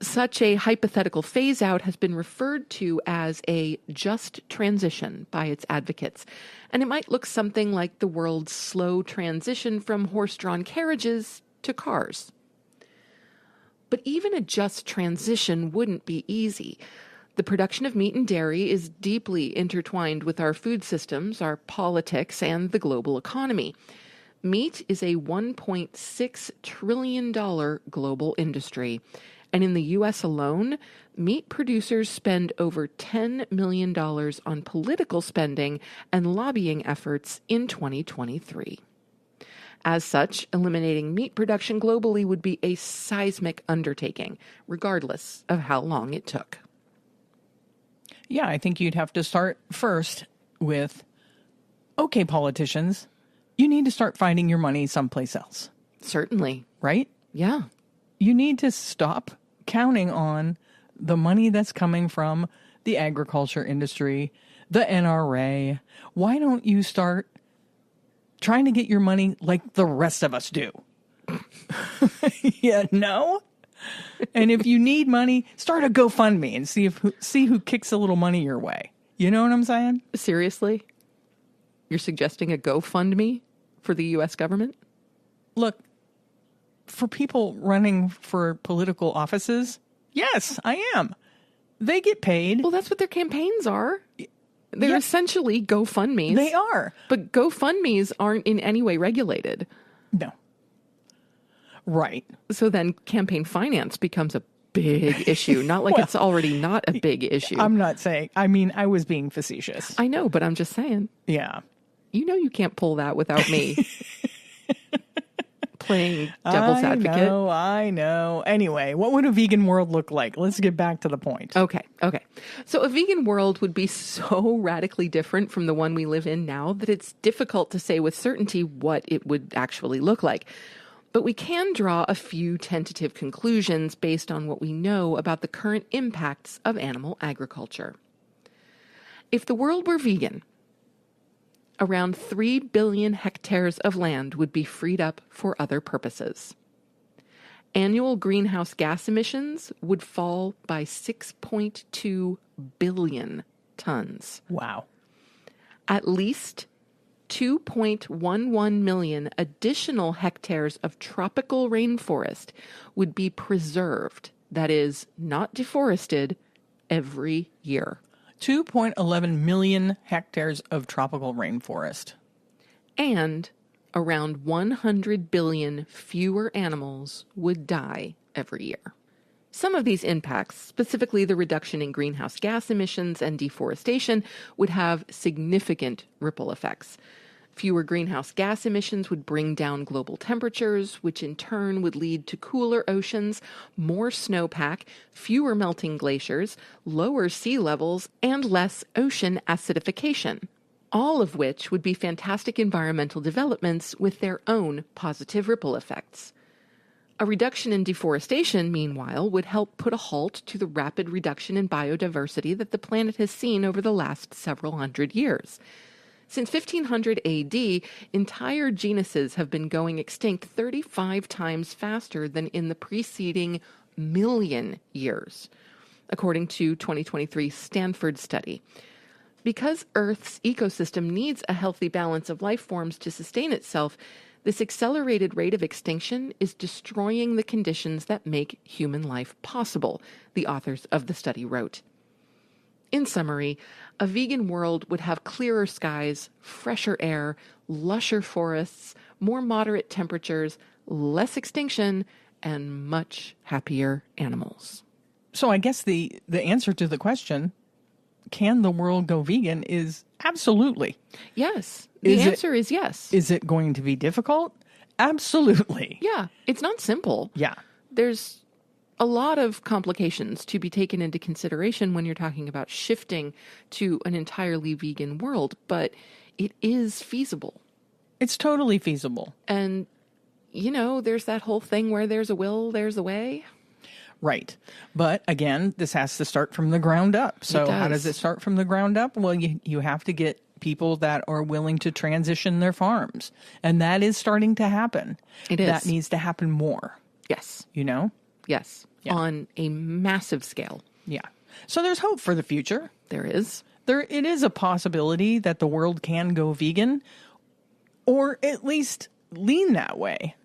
Such a hypothetical phase-out has been referred to as a just transition by its advocates, and it might look something like the world's slow transition from horse-drawn carriages to cars. But even a just transition wouldn't be easy. The production of meat and dairy is deeply intertwined with our food systems, our politics, and the global economy. Meat is a $1.6 trillion global industry. And in the U.S. alone, meat producers spend over $10 million on political spending and lobbying efforts in 2023. As such, eliminating meat production globally would be a seismic undertaking, regardless of how long it took. Yeah, I think you'd have to start first with, okay, politicians, you need to start finding your money someplace else. Certainly. Right? Yeah. You need to stop counting on the money that's coming from the agriculture industry, the NRA. Why don't you start trying to get your money like the rest of us do? Yeah, no? And if you need money, start a GoFundMe and see who kicks a little money your way. You know what I'm saying? Seriously? You're suggesting a GoFundMe for the U.S. government? Look, for people running for political offices, yes, I am. They get paid. Well, that's what their campaigns are. They're essentially GoFundMes. They are. But GoFundMes aren't in any way regulated. No. Right. So then campaign finance becomes a big issue. Not like it's already not a big issue. I'm not saying. I mean, I was being facetious. I know, but I'm just saying. Yeah. You know you can't pull that without me playing devil's advocate. I know. Anyway, what would a vegan world look like? Let's get back to the point. Okay. So a vegan world would be so radically different from the one we live in now that it's difficult to say with certainty what it would actually look like. But we can draw a few tentative conclusions based on what we know about the current impacts of animal agriculture. If the world were vegan, around 3 billion hectares of land would be freed up for other purposes. Annual greenhouse gas emissions would fall by 6.2 billion tons. Wow. At least 2.11 million additional hectares of tropical rainforest would be preserved, that is, not deforested, every year. 2.11 million hectares of tropical rainforest. And around 100 billion fewer animals would die every year. Some of these impacts, specifically the reduction in greenhouse gas emissions and deforestation, would have significant ripple effects. Fewer greenhouse gas emissions would bring down global temperatures, which in turn would lead to cooler oceans, more snowpack, fewer melting glaciers, lower sea levels, and less ocean acidification. All of which would be fantastic environmental developments with their own positive ripple effects. A reduction in deforestation, meanwhile, would help put a halt to the rapid reduction in biodiversity that the planet has seen over the last several hundred years. Since 1500 AD, entire genuses have been going extinct 35 times faster than in the preceding million years, according to 2023 Stanford study. Because Earth's ecosystem needs a healthy balance of life forms to sustain itself, this accelerated rate of extinction is destroying the conditions that make human life possible, the authors of the study wrote. In summary, a vegan world would have clearer skies, fresher air, lusher forests, more moderate temperatures, less extinction, and much happier animals. So I guess the answer to the question, can the world go vegan, is absolutely. Yes. The answer is yes. Is it going to be difficult? Absolutely. Yeah. It's not simple. Yeah. There's a lot of complications to be taken into consideration when you're talking about shifting to an entirely vegan world, but it is feasible. It's totally feasible. And, you know, there's that whole thing where there's a will, there's a way. Right. But again, this has to start from the ground up. So how does it start from the ground up? Well, you have to get people that are willing to transition their farms. And that is starting to happen. It is. That needs to happen more. Yes. You know? Yes. Yeah. On a massive scale. Yeah. So there's hope for the future. There is. It is a possibility that the world can go vegan, or at least lean that way.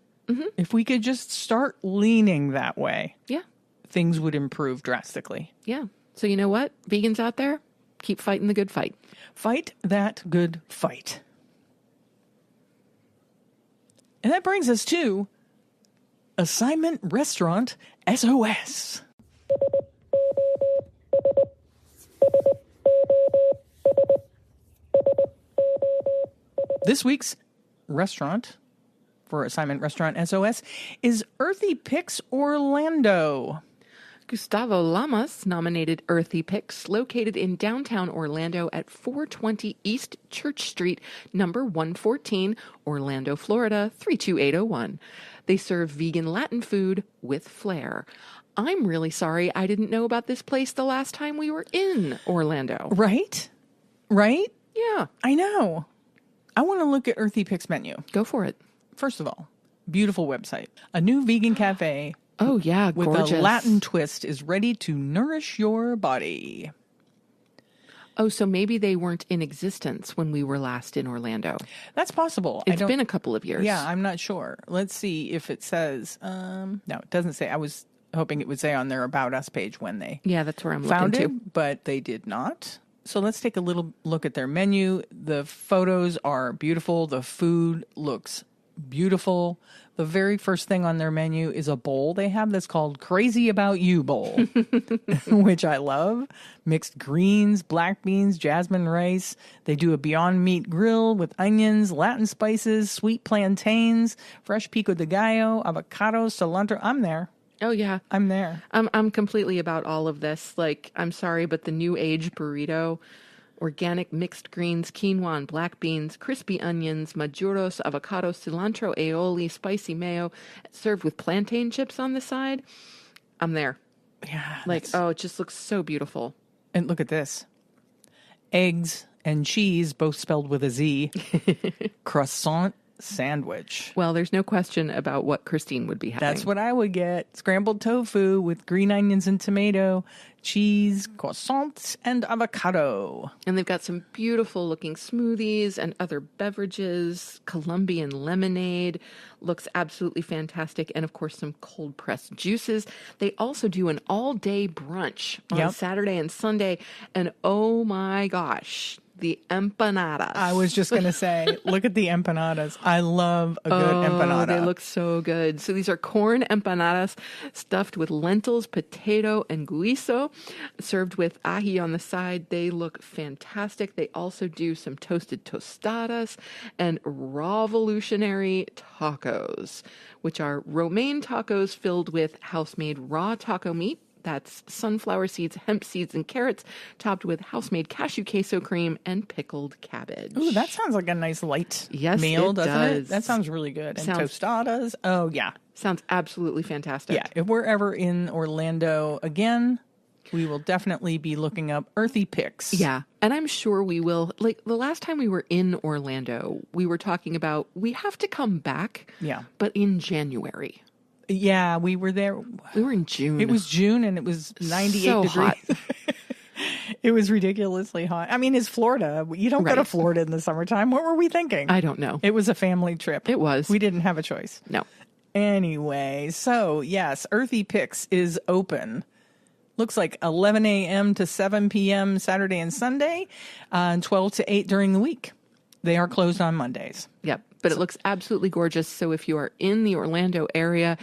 If we could just start leaning that way, Yeah. things would improve drastically. Yeah. So you know what? Vegans out there, keep fighting the good fight. Fight that good fight. And that brings us to Assignment Restaurant SOS. This week's restaurant for Assignment Restaurant SOS is Earthy Picks Orlando. Gustavo Lamas nominated Earthy Picks, located in downtown Orlando at 420 East Church Street, number 114, Orlando, Florida, 32801. They serve vegan Latin food with flair. I'm really sorry I didn't know about this place the last time we were in Orlando. Right? Right? Yeah. I know. I want to look at Earthy Picks menu. Go for it. First of all, beautiful website. A new vegan cafe Oh, yeah, with gorgeous. a Latin twist is ready to nourish your body. Oh, so maybe they weren't in existence when we were last in Orlando. That's possible. It's been a couple of years. Yeah, I'm not sure. Let's see if it says. No, it doesn't say. I was hoping it would say on their About Us page when they Yeah, that's where I'm found looking it, to. but they did not. So let's take a little look at their menu. The photos are beautiful. The food looks beautiful. The very first thing on their menu is a bowl they have that's called Crazy About You Bowl, which I love. Mixed greens, black beans, jasmine rice. They do a Beyond Meat grill with onions, Latin spices, sweet plantains, fresh pico de gallo, avocado, cilantro. I'm there. Oh, yeah. I'm there. I'm completely about all of this. Like, I'm sorry, but the new age burrito, organic mixed greens, quinoa and black beans, crispy onions, maduros, avocado, cilantro, aioli, spicy mayo, served with plantain chips on the side. I'm there. Yeah. Like, oh, it just looks so beautiful. And look at this. Eggs and cheese, both spelled with a Z. Croissant sandwich. Well, there's no question about what Christine would be having. That's what I would get. Scrambled tofu with green onions and tomato, cheese, croissants, and avocado. And they've got some beautiful looking smoothies and other beverages. Colombian lemonade looks absolutely fantastic. And of course, some cold pressed juices. They also do an all day brunch on Saturday and Sunday. And oh my gosh, the empanadas. I was just going to say, look at the empanadas. I love a good empanada. They look so good. So these are corn empanadas stuffed with lentils, potato, and guiso, served with ají on the side. They look fantastic. They also do some toasted tostadas and revolutionary tacos, which are romaine tacos filled with house-made raw taco meat. That's sunflower seeds, hemp seeds, and carrots, topped with house-made cashew queso cream and pickled cabbage. Ooh, that sounds like a nice light meal, it doesn't does. it? That sounds really good. And tostadas. Oh, yeah. Sounds absolutely fantastic. Yeah, if we're ever in Orlando again, we will definitely be looking up Earthy Picks. Yeah, and I'm sure we will. Like, the last time we were in Orlando, we were talking about we have to come back, but in January. Yeah, we were there. We were in June. It was June and it was 98 so degrees. Hot. It was ridiculously hot. I mean, it's Florida. You don't go to Florida in the summertime. What were we thinking? I don't know. It was a family trip. It was. We didn't have a choice. No. Anyway, so yes, Earthy Picks is open. Looks like 11 a.m. to 7 p.m. Saturday and Sunday, and 12 to 8 during the week. They are closed on Mondays. Yep. But it looks absolutely gorgeous. So if you are in the Orlando area,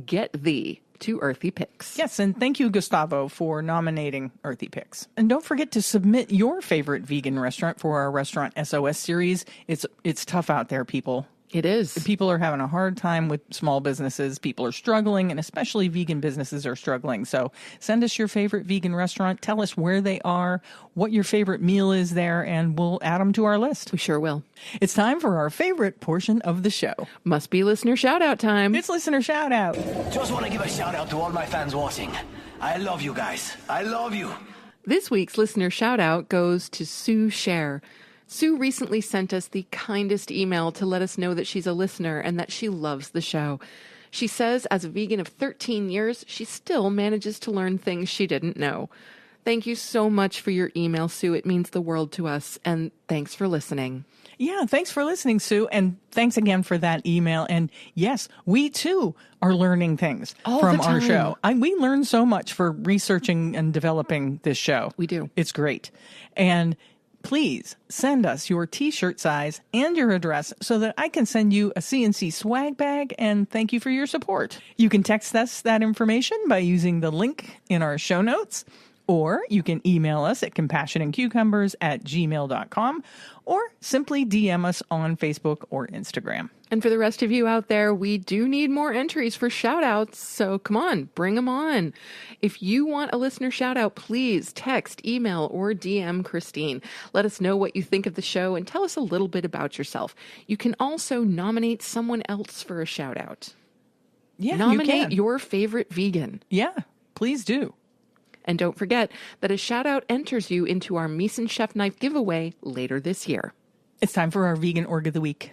get thee to Earthy Picks. Yes, and thank you, Gustavo, for nominating Earthy Picks. And don't forget to submit your favorite vegan restaurant for our Restaurant SOS series. It's tough out there, people. It is. People are having a hard time with small businesses. People are struggling, and especially vegan businesses are struggling. So send us your favorite vegan restaurant. Tell us where they are, what your favorite meal is there, and we'll add them to our list. We sure will. It's time for our favorite portion of the show. Must be listener shout out time. It's listener shout out. Just want to give a shout out to all my fans watching. I love you guys. I love you. This week's listener shout out goes to Sue Scher. Sue recently sent us the kindest email to let us know that she's a listener and that she loves the show. She says as a vegan of 13 years, she still manages to learn things she didn't know. Thank you so much for your email, Sue. It means the world to us. And thanks for listening. Yeah, thanks for listening, Sue. And thanks again for that email. And yes, we too are learning things from our show. We learn so much for researching and developing this show. We do. It's great. And please send us your t-shirt size and your address so that I can send you a CNC swag bag, and thank you for your support. You can text us that information by using the link in our show notes, or you can email us at compassionandcucumbers@gmail.com, or simply DM us on Facebook or Instagram. And for the rest of you out there, we do need more entries for shout-outs, so come on, bring them on. If you want a listener shout-out, please text, email, or DM Christine. Let us know what you think of the show and tell us a little bit about yourself. You can also nominate someone else for a shout-out. Yeah, Nominate your favorite vegan. Yeah, please do. And don't forget that a shout-out enters you into our Mise en Chef Knife giveaway later this year. It's time for our Vegan Org of the Week.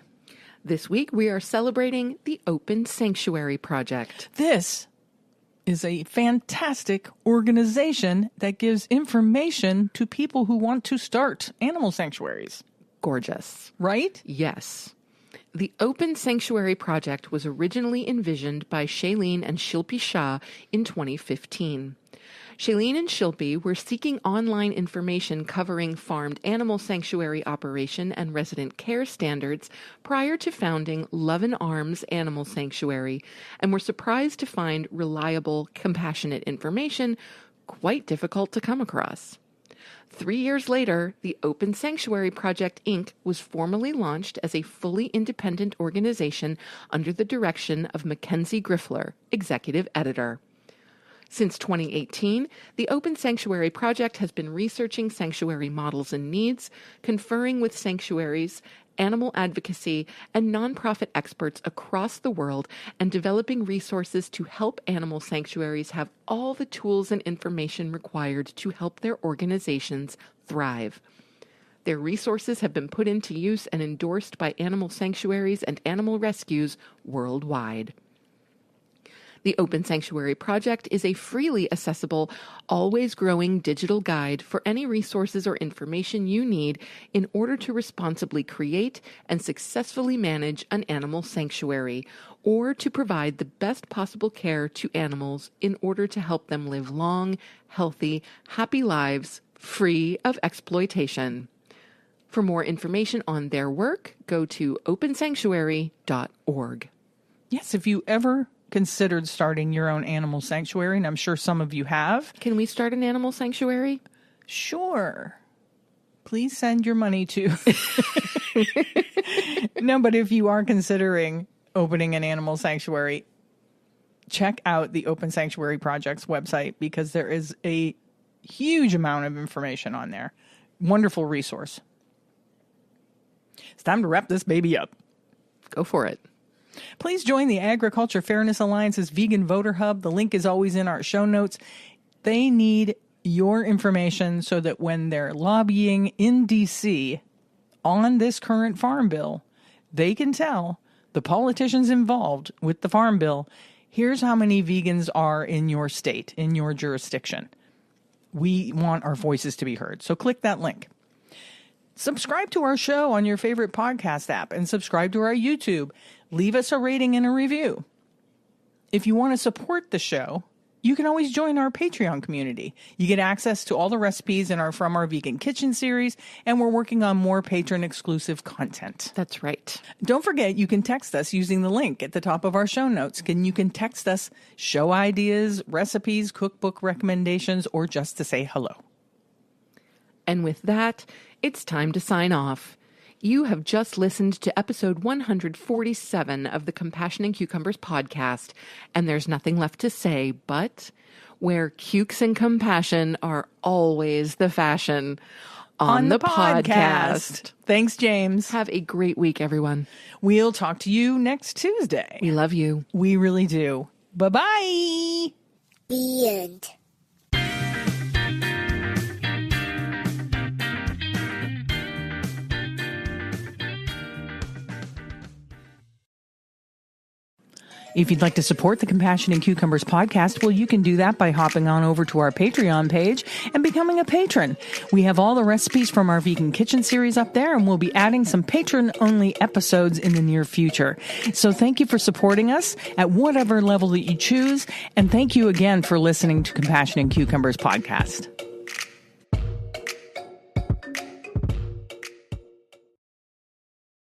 This week, we are celebrating the Open Sanctuary Project. This is a fantastic organization that gives information to people who want to start animal sanctuaries. Gorgeous. Right? Yes. The Open Sanctuary Project was originally envisioned by Shailene and Shilpi Shah in 2015. Shailene and Shilpi were seeking online information covering farmed animal sanctuary operation and resident care standards prior to founding Love and Arms Animal Sanctuary, and were surprised to find reliable, compassionate information quite difficult to come across. 3 years later, the Open Sanctuary Project, Inc. was formally launched as a fully independent organization under the direction of Mackenzie Griffler, executive editor. Since 2018, the Open Sanctuary Project has been researching sanctuary models and needs, conferring with sanctuaries, animal advocacy, and nonprofit experts across the world, and developing resources to help animal sanctuaries have all the tools and information required to help their organizations thrive. Their resources have been put into use and endorsed by animal sanctuaries and animal rescues worldwide. The Open Sanctuary Project is a freely accessible, always growing digital guide for any resources or information you need in order to responsibly create and successfully manage an animal sanctuary, or to provide the best possible care to animals in order to help them live long, healthy, happy lives free of exploitation. For more information on their work, go to opensanctuary.org. Yes, if you ever considered starting your own animal sanctuary, and I'm sure some of you have. Can we start an animal sanctuary? Sure. Please send your money to... No, but if you are considering opening an animal sanctuary, check out the Open Sanctuary Project's website, because there is a huge amount of information on there. Wonderful resource. It's time to wrap this baby up. Go for it. Please join the Agriculture Fairness Alliance's Vegan Voter Hub. The link is always in our show notes. They need your information so that when they're lobbying in D.C. on this current farm bill, they can tell the politicians involved with the farm bill, here's how many vegans are in your state, in your jurisdiction. We want our voices to be heard. So click that link. Subscribe to our show on your favorite podcast app and subscribe to our YouTube. Leave us a rating and a review. If you want to support the show, you can always join our Patreon community. You get access to all the recipes in our From Our Vegan Kitchen series, and we're working on more patron-exclusive content. That's right. Don't forget, you can text us using the link at the top of our show notes. You can text us show ideas, recipes, cookbook recommendations, or just to say hello. And with that, it's time to sign off. You have just listened to episode 147 of the Compassion and Cucumbers podcast, and there's nothing left to say but where cukes and compassion are always the fashion on the podcast. Thanks, James. Have a great week, everyone. We'll talk to you next Tuesday. We love you. We really do. Bye-bye. The end. If you'd like to support the Compassion and Cucumbers podcast, well, you can do that by hopping on over to our Patreon page and becoming a patron. We have all the recipes from our Vegan Kitchen series up there, and we'll be adding some patron-only episodes in the near future. So thank you for supporting us at whatever level that you choose, and thank you again for listening to Compassion and Cucumbers podcast.